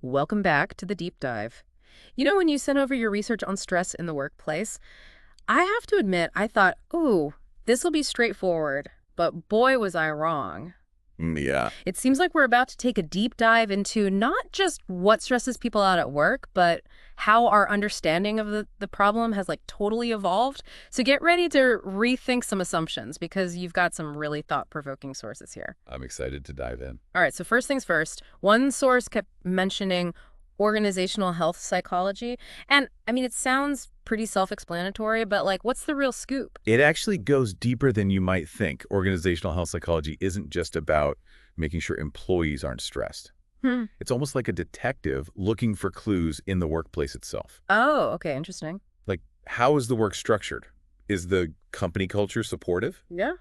Welcome back to the deep dive. You know, when you sent over your research on stress in the workplace, I have to admit, I thought, ooh, this will be straightforward. But boy, was I wrong. Yeah, It seems like we're about to take a deep dive into not just what stresses people out at work, but how our understanding of the problem has like totally evolved. So get ready to rethink some assumptions because you've got some really thought-provoking sources here. I'm excited to dive in. All right, so first things first, one source kept mentioning organizational health psychology. And I mean, it sounds pretty self-explanatory, but like, what's the real scoop? It actually goes deeper than you might think. Organizational health psychology isn't just about making sure employees aren't stressed. Hmm. It's almost like a detective looking for clues in the workplace itself. Oh, okay, interesting. Like, how is the work structured? Is the company culture supportive? Yeah.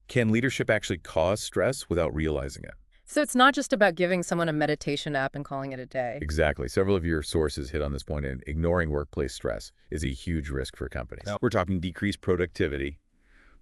Can leadership actually cause stress without realizing it? So it's not just about giving someone a meditation app and calling it a day. Exactly. Several of your sources hit on this point, and ignoring workplace stress is a huge risk for companies. Yep. We're talking decreased productivity,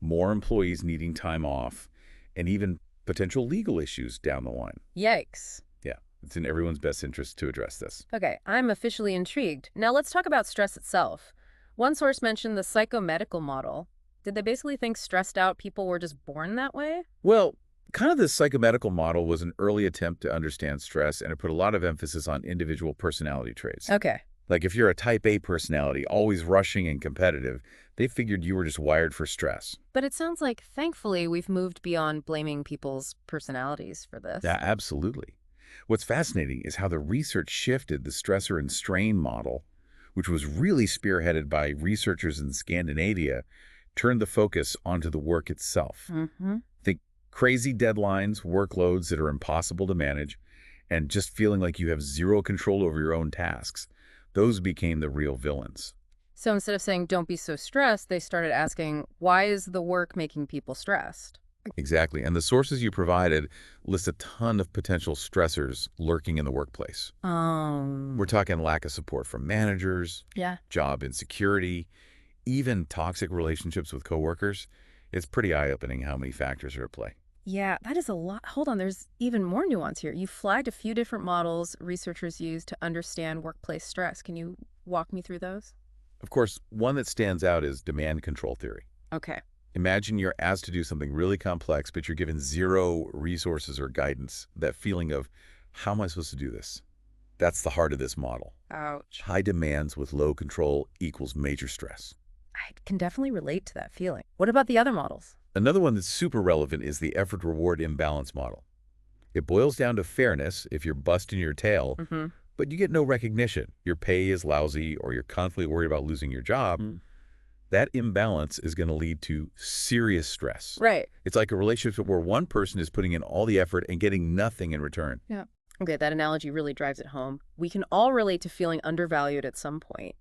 more employees needing time off, and even potential legal issues down the line. Yikes. Yeah, it's in everyone's best interest to address this. Okay, I'm officially intrigued. Now let's talk about stress itself. One source mentioned the psychomedical model. Did they basically think stressed out people were just born that way? Well, kind of the psychomedical model was an early attempt to understand stress, and it put a lot of emphasis on individual personality traits. Okay. Like if you're a type A personality, always rushing and competitive, they figured you were just wired for stress. But it sounds like, thankfully, we've moved beyond blaming people's personalities for this. Yeah, absolutely. What's fascinating is how the research shifted the stressor and strain model, which was really spearheaded by researchers in Scandinavia, turned the focus onto the work itself. Mm-hmm. Think crazy deadlines, workloads that are impossible to manage, and just feeling like you have zero control over your own tasks. Those became the real villains. So instead of saying, don't be so stressed, they started asking, why is the work making people stressed? Exactly. And the sources you provided list a ton of potential stressors lurking in the workplace. We're talking lack of support from managers, Yeah. job insecurity, even toxic relationships with coworkers. It's pretty eye-opening how many factors are at play. Yeah, that is a lot. Hold on, there's even more nuance here. You flagged a few different models researchers use to understand workplace stress. Can you walk me through those? Of course, one that stands out is demand control theory. Okay. Imagine you're asked to do something really complex, but you're given zero resources or guidance. That feeling of, how am I supposed to do this? That's the heart of this model. Ouch. High demands with low control equals major stress. I can definitely relate to that feeling. What about the other models? Another one that's super relevant is the effort-reward imbalance model. It boils down to fairness if you're busting your tail, Mm-hmm. but you get no recognition. Your pay is lousy or you're constantly worried about losing your job. That imbalance is going to lead to serious stress. Right. It's like a relationship where one person is putting in all the effort and getting nothing in return. Yeah. Okay, that analogy really drives it home. We can all relate to feeling undervalued at some point.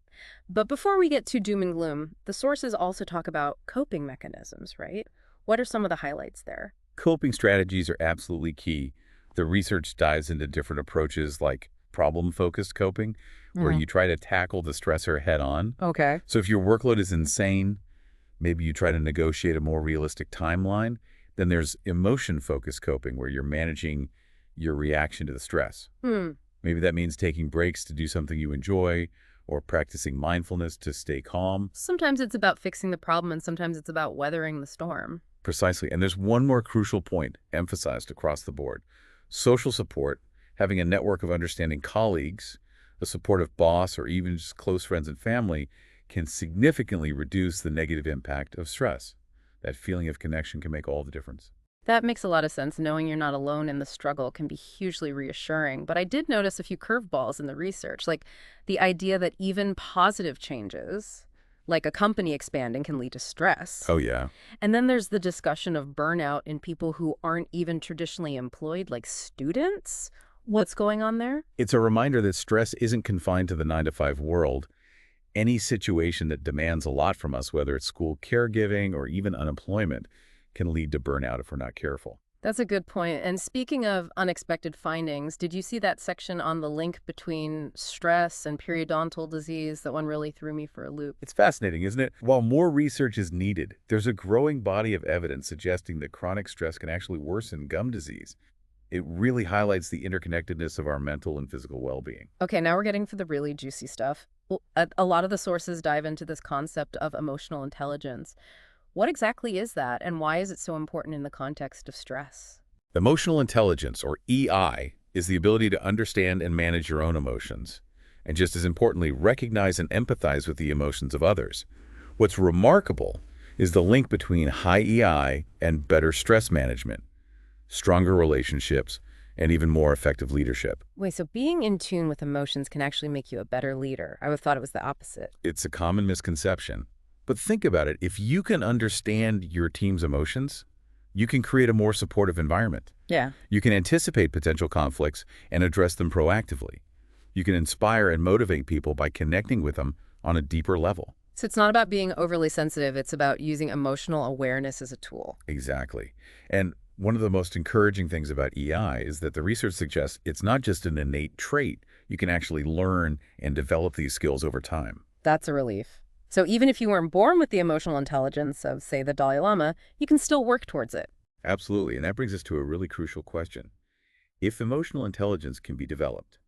But before we get too doom and gloom, the sources also talk about coping mechanisms, right? What are some of the highlights there? Coping strategies are absolutely key. The research dives into different approaches like problem-focused coping, where you try to tackle the stressor head-on. Okay. So if your workload is insane, maybe you try to negotiate a more realistic timeline. Then there's emotion-focused coping, where you're managing your reaction to the stress. Maybe that means taking breaks to do something you enjoy, or practicing mindfulness to stay calm. Sometimes it's about fixing the problem, and sometimes it's about weathering the storm. Precisely. And there's one more crucial point emphasized across the board. Social support, having a network of understanding colleagues, a supportive boss, or even just close friends and family can significantly reduce the negative impact of stress. That feeling of connection can make all the difference. That makes a lot of sense. Knowing you're not alone in the struggle can be hugely reassuring. But I did notice a few curveballs in the research, like the idea that even positive changes, like a company expanding, can lead to stress. Oh, yeah. And then there's the discussion of burnout in people who aren't even traditionally employed, like students. What's going on there? It's a reminder that stress isn't confined to the 9-to-5 world. Any situation that demands a lot from us, whether it's school caregiving or even unemployment, can lead to burnout if we're not careful. That's a good point. And speaking of unexpected findings, did you see that section on the link between stress and periodontal disease? That one really threw me for a loop. It's fascinating, isn't it? While more research is needed, there's a growing body of evidence suggesting that chronic stress can actually worsen gum disease. It really highlights the interconnectedness of our mental and physical well-being. Okay, now we're getting to the really juicy stuff. Well, a lot of the sources dive into this concept of emotional intelligence. What exactly is that, and why is it so important in the context of stress? Emotional intelligence, or EI, is the ability to understand and manage your own emotions, and just as importantly, recognize and empathize with the emotions of others. What's remarkable is the link between high EI and better stress management, stronger relationships, and even more effective leadership. Wait, so being in tune with emotions can actually make you a better leader. I would have thought it was the opposite. It's a common misconception. But think about it. If you can understand your team's emotions, you can create a more supportive environment. Yeah. You can anticipate potential conflicts and address them proactively. You can inspire and motivate people by connecting with them on a deeper level. So it's not about being overly sensitive, it's about using emotional awareness as a tool. Exactly. And one of the most encouraging things about EI is that the research suggests it's not just an innate trait. You can actually learn and develop these skills over time. That's a relief. So even if you weren't born with the emotional intelligence of, say, the Dalai Lama, you can still work towards it. Absolutely. And that brings us to a really crucial question. If emotional intelligence can be developed,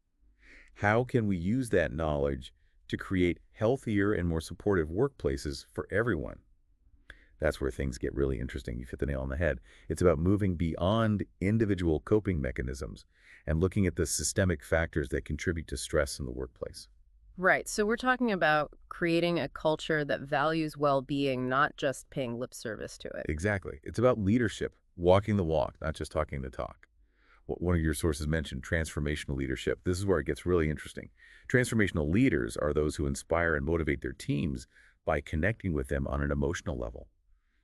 how can we use that knowledge to create healthier and more supportive workplaces for everyone? That's where things get really interesting. You've hit the nail on the head. It's about moving beyond individual coping mechanisms and looking at the systemic factors that contribute to stress in the workplace. Right. So we're talking about creating a culture that values well-being, not just paying lip service to it. Exactly. It's about leadership, walking the walk, not just talking the talk. One of your sources mentioned transformational leadership. This is where it gets really interesting. Transformational leaders are those who inspire and motivate their teams by connecting with them on an emotional level.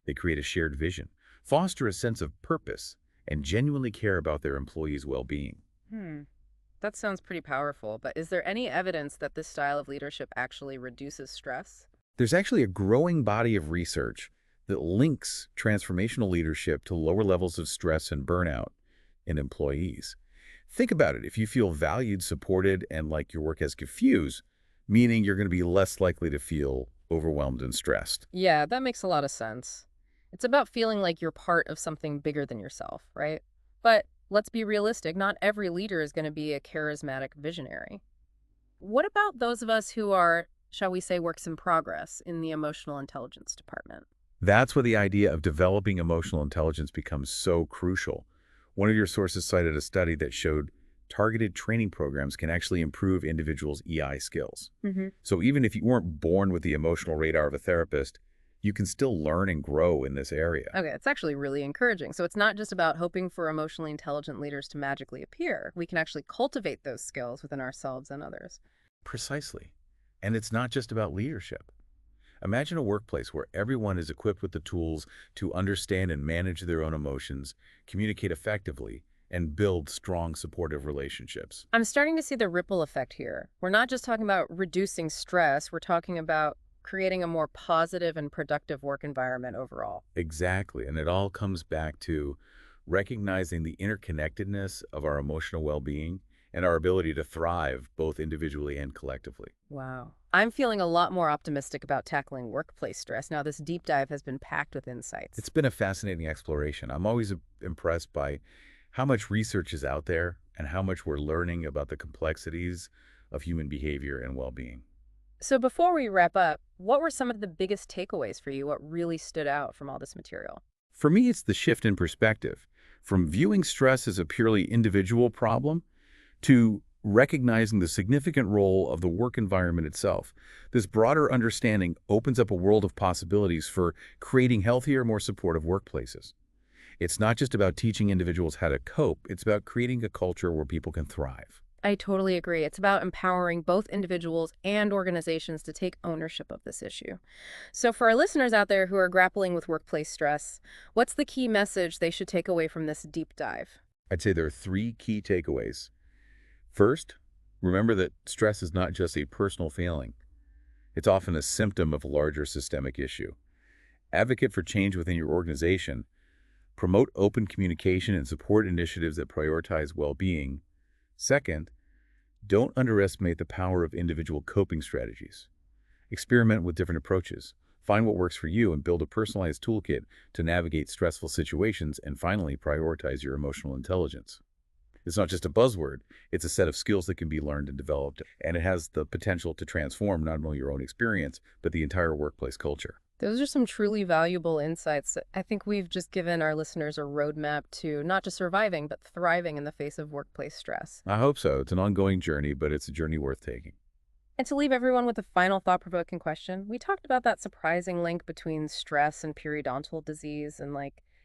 They create a shared vision, foster a sense of purpose, and genuinely care about their employees' well-being. Hmm. That sounds pretty powerful, but is there any evidence that this style of leadership actually reduces stress? There's actually a growing body of research that links transformational leadership to lower levels of stress and burnout in employees. Think about it. If you feel valued, supported, and like your work has confused, meaning you're going to be less likely to feel overwhelmed and stressed. Yeah, that makes a lot of sense. It's about feeling like you're part of something bigger than yourself, right? But let's be realistic, not every leader is going to be a charismatic visionary. What about those of us who are, shall we say, works in progress in the emotional intelligence department? That's where the idea of developing emotional intelligence becomes so crucial. One of your sources cited a study that showed targeted training programs can actually improve individuals' EI skills. So even if you weren't born with the emotional radar of a therapist, you can still learn and grow in this area. Okay, it's actually really encouraging. So it's not just about hoping for emotionally intelligent leaders to magically appear. We can actually cultivate those skills within ourselves and others. Precisely. And it's not just about leadership. Imagine a workplace where everyone is equipped with the tools to understand and manage their own emotions, communicate effectively, and build strong, supportive relationships. I'm starting to see the ripple effect here. We're not just talking about reducing stress, we're talking about creating a more positive and productive work environment overall. Exactly. And it all comes back to recognizing the interconnectedness of our emotional well-being and our ability to thrive both individually and collectively. Wow. I'm feeling a lot more optimistic about tackling workplace stress. Now, this deep dive has been packed with insights. It's been a fascinating exploration. I'm always impressed by how much research is out there and how much we're learning about the complexities of human behavior and well-being. So before we wrap up, what were some of the biggest takeaways for you? What really stood out from all this material? For me, it's the shift in perspective from viewing stress as a purely individual problem to recognizing the significant role of the work environment itself. This broader understanding opens up a world of possibilities for creating healthier, more supportive workplaces. It's not just about teaching individuals how to cope, it's about creating a culture where people can thrive. I totally agree. It's about empowering both individuals and organizations to take ownership of this issue. So for our listeners out there who are grappling with workplace stress, what's the key message they should take away from this deep dive? I'd say there are three key takeaways. First, remember that stress is not just a personal feeling. It's often a symptom of a larger systemic issue. Advocate for change within your organization. Promote open communication and support initiatives that prioritize well-being. Second, don't underestimate the power of individual coping strategies. Experiment with different approaches. Find what works for you and build a personalized toolkit to navigate stressful situations. And finally, prioritize your emotional intelligence. It's not just a buzzword. It's a set of skills that can be learned and developed, and it has the potential to transform not only your own experience, but the entire workplace culture. Those are some truly valuable insights. I think we've just given our listeners a roadmap to not just surviving, but thriving in the face of workplace stress. I hope so. It's an ongoing journey, but it's a journey worth taking. And to leave everyone with a final thought-provoking question, we talked about that surprising link between stress and periodontal disease and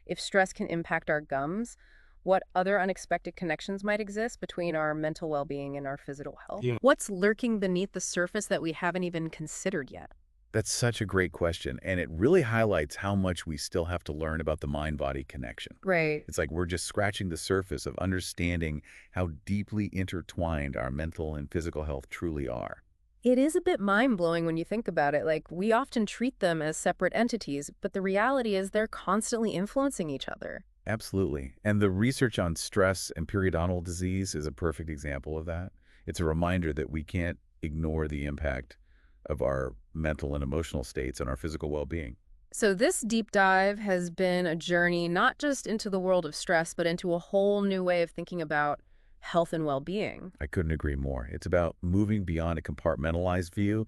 if stress can impact our gums, what other unexpected connections might exist between our mental well-being and our physical health? Yeah. What's lurking beneath the surface that we haven't even considered yet? That's such a great question, and it really highlights how much we still have to learn about the mind-body connection. Right. It's like we're just scratching the surface of understanding how deeply intertwined our mental and physical health truly are. It is a bit mind-blowing when you think about it. We often treat them as separate entities, but the reality is they're constantly influencing each other. Absolutely. And the research on stress and periodontal disease is a perfect example of that. It's a reminder that we can't ignore the impact of our mental and emotional states on our physical well-being. So this deep dive has been a journey not just into the world of stress, but into a whole new way of thinking about health and well-being. I couldn't agree more. It's about moving beyond a compartmentalized view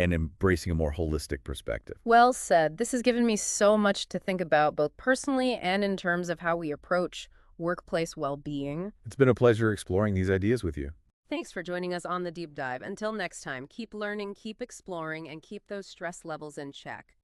and embracing a more holistic perspective. Well said. This has given me so much to think about, both personally and in terms of how we approach workplace well-being. It's been a pleasure exploring these ideas with you. Thanks for joining us on the deep dive. Until next time, keep learning, keep exploring, and keep those stress levels in check.